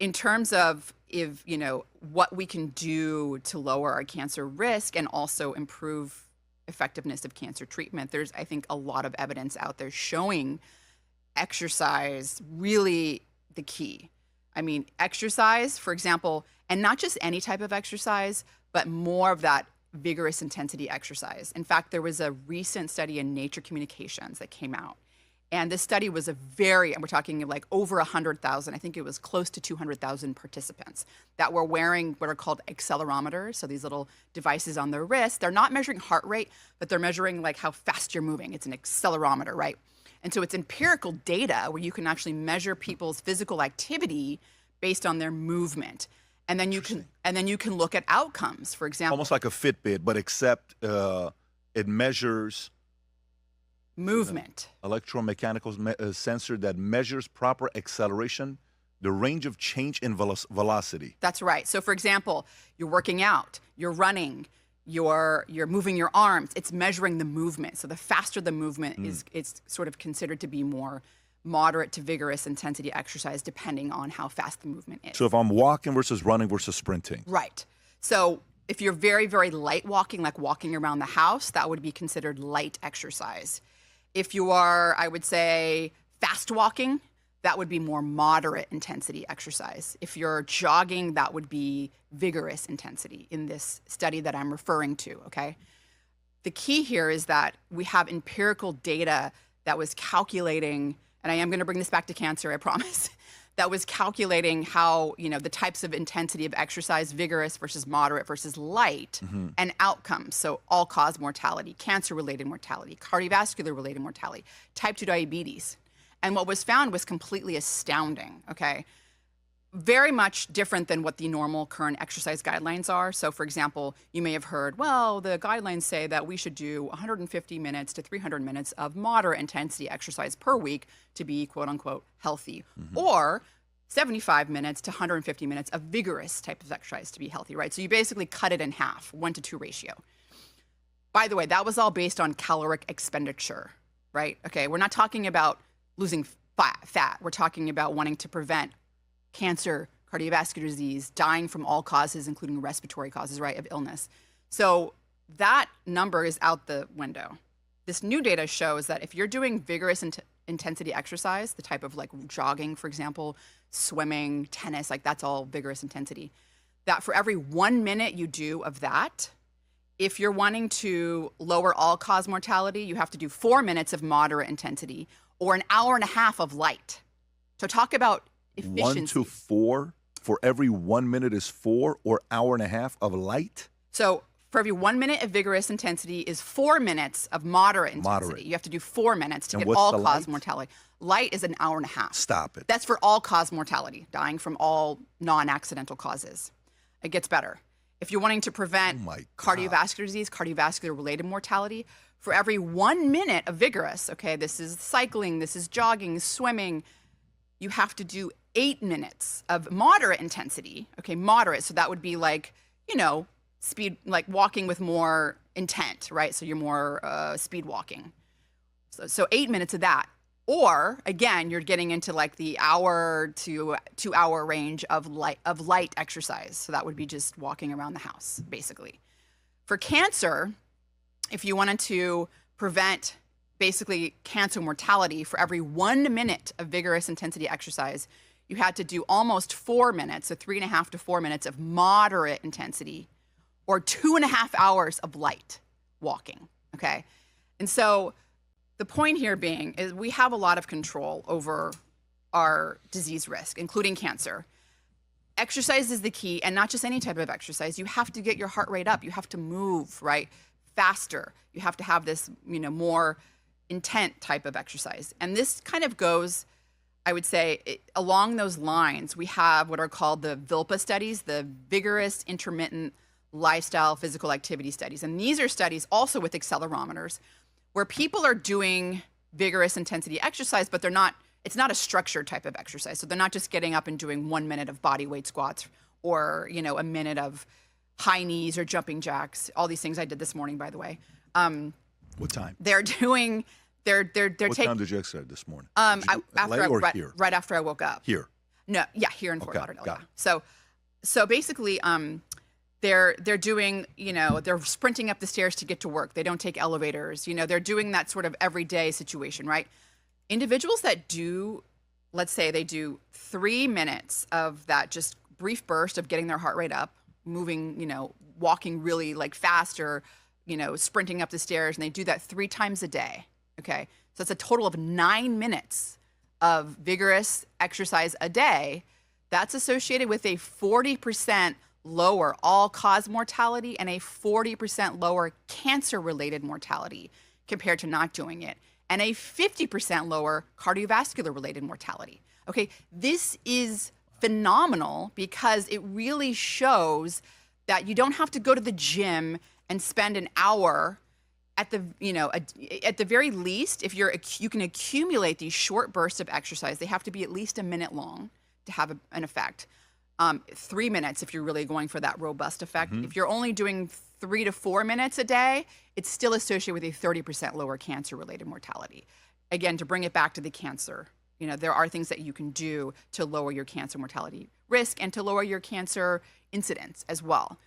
in terms of if, what we can do to lower our cancer risk and also improve effectiveness of cancer treatment, there's, I think, a lot of evidence out there showing exercise really the key. I mean, exercise, for example, and not just any type of exercise, but more of that vigorous intensity exercise. In fact, there was a recent study in Nature Communications that came out. And this study was and we're talking like over 100,000, I think it was close to 200,000 participants that were wearing what are called accelerometers. So these little devices on their wrist. They're not measuring heart rate, but they're measuring like how fast you're moving. It's an accelerometer, right? And so it's empirical data where you can actually measure people's physical activity based on their movement. And then you can look at outcomes, for example. Almost like a Fitbit, but except it measures movement. Electromechanical sensor that measures proper acceleration, the range of change in velocity. That's right. So for example, you're working out, you're running, you're moving your arms. It's measuring the movement. So the faster the movement is, it's sort of considered to be more moderate to vigorous intensity exercise depending on how fast the movement is. So if I'm walking versus running versus sprinting. Right. So if you're very, very light walking, like walking around the house, that would be considered light exercise. If you are, I would say, fast walking, that would be more moderate intensity exercise. If you're jogging, that would be vigorous intensity in this study that I'm referring to, okay? The key here is that we have empirical data that was calculating, and I am going to bring this back to cancer, I promise, that was calculating how, the types of intensity of exercise, vigorous versus moderate versus light, and outcomes. So all-cause mortality, cancer-related mortality, cardiovascular-related mortality, type 2 diabetes. And what was found was completely astounding, okay? Very much different than what the normal current exercise guidelines are. So for example, you may have heard, well, the guidelines say that we should do 150 minutes to 300 minutes of moderate intensity exercise per week to be quote unquote healthy, or 75 minutes to 150 minutes of vigorous type of exercise to be healthy, right? So you basically cut it in half, 1-to-2 ratio. By the way, that was all based on caloric expenditure, right? Okay, we're not talking about losing fat. We're talking about wanting to prevent cancer, cardiovascular disease, dying from all causes, including respiratory causes, right, of illness. So that number is out the window. This new data shows that if you're doing vigorous intensity exercise, the type of like jogging, for example, swimming, tennis, like that's all vigorous intensity, that for every 1 minute you do of that, if you're wanting to lower all-cause mortality, you have to do 4 minutes of moderate intensity or an hour and a half of light. So talk about efficiency. 1 to 4 for every 1 minute is 4 or hour and a half of light? So for every 1 minute of vigorous intensity is 4 minutes of moderate intensity. You have to do 4 minutes to get all-cause mortality. Light is an hour and a half. Stop it. That's for all-cause mortality, dying from all non-accidental causes. It gets better. If you're wanting to prevent cardiovascular disease, cardiovascular-related mortality, for every 1 minute of vigorous, okay, this is cycling, this is jogging, swimming, you have to do 8 minutes of moderate intensity, okay, moderate. So that would be like, speed, like walking with more intent, right? So you're more speed walking. So 8 minutes of that. Or again, you're getting into like the hour to 2 hour range of light exercise. So that would be just walking around the house, basically. For cancer, if you wanted to prevent basically cancer mortality, for every 1 minute of vigorous intensity exercise, you had to do almost 4 minutes, so 3.5 to 4 minutes of moderate intensity, or 2.5 hours of light walking, okay? And so the point here being is we have a lot of control over our disease risk, including cancer. Exercise is the key, and not just any type of exercise. You have to get your heart rate up. You have to move, right, faster. You have to have this, more intent type of exercise. And this kind of goes, I would say, along those lines. We have what are called the VILPA studies, the vigorous intermittent lifestyle physical activity studies. And these are studies also with accelerometers where people are doing vigorous intensity exercise, but it's not a structured type of exercise. So they're not just getting up and doing 1 minute of body weight squats or, a minute of high knees or jumping jacks, all these things I did this morning, by the way. What time? They're What time did you exercise this morning? Right after I woke up. Here. No, yeah, here in Fort Okay, Lauderdale. got Yeah. it. So basically, they're doing, they're sprinting up the stairs to get to work. They don't take elevators. They're doing that sort of everyday situation, right? Individuals that do, let's say they do 3 minutes of that just brief burst of getting their heart rate up, moving, walking really like fast or, sprinting up the stairs, and they do that 3 times a day. Okay. So it's a total of 9 minutes of vigorous exercise a day. That's associated with a 40% lower all-cause mortality and a 40% lower cancer-related mortality compared to not doing it, and a 50% lower cardiovascular-related mortality. Okay, this is phenomenal because it really shows that you don't have to go to the gym and spend an hour at the at the very least. If you can accumulate these short bursts of exercise. They have to be at least a minute long to have an effect. 3 minutes if you're really going for that robust effect. If you're only doing 3 to 4 minutes a day, it's still associated with a 30% lower cancer-related mortality. Again, to bring it back to the cancer, there are things that you can do to lower your cancer mortality risk and to lower your cancer incidence as well.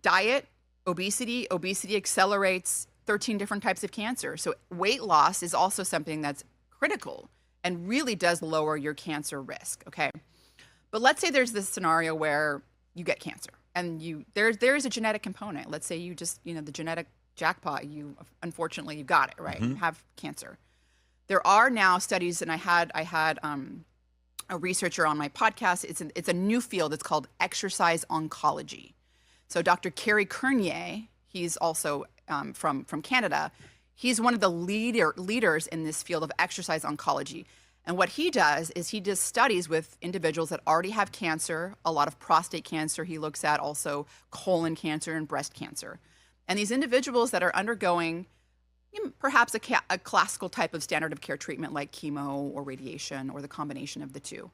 Diet, obesity accelerates 13 different types of cancer. So weight loss is also something that's critical and really does lower your cancer risk, okay? But let's say there's this scenario where you get cancer and there is a genetic component. Let's say you just, the genetic jackpot, unfortunately you got it, right? You have cancer. There are now studies, and I had a researcher on my podcast. It's a new field. It's called exercise oncology. So Dr. Kerry Kernier, he's also from Canada. He's one of the leaders in this field of exercise oncology. And what he does is he does studies with individuals that already have cancer, a lot of prostate cancer. He looks at also colon cancer and breast cancer. And these individuals that are undergoing perhaps a classical type of standard of care treatment like chemo or radiation or the combination of the two.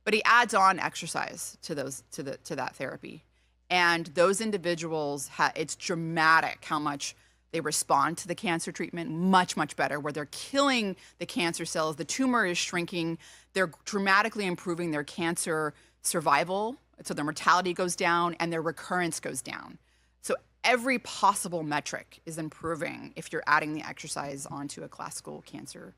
But he adds on exercise to that therapy. And those individuals, it's dramatic how much they respond to the cancer treatment, much, much better, where they're killing the cancer cells, the tumor is shrinking, they're dramatically improving their cancer survival, so their mortality goes down and their recurrence goes down. So every possible metric is improving if you're adding the exercise onto a classical cancer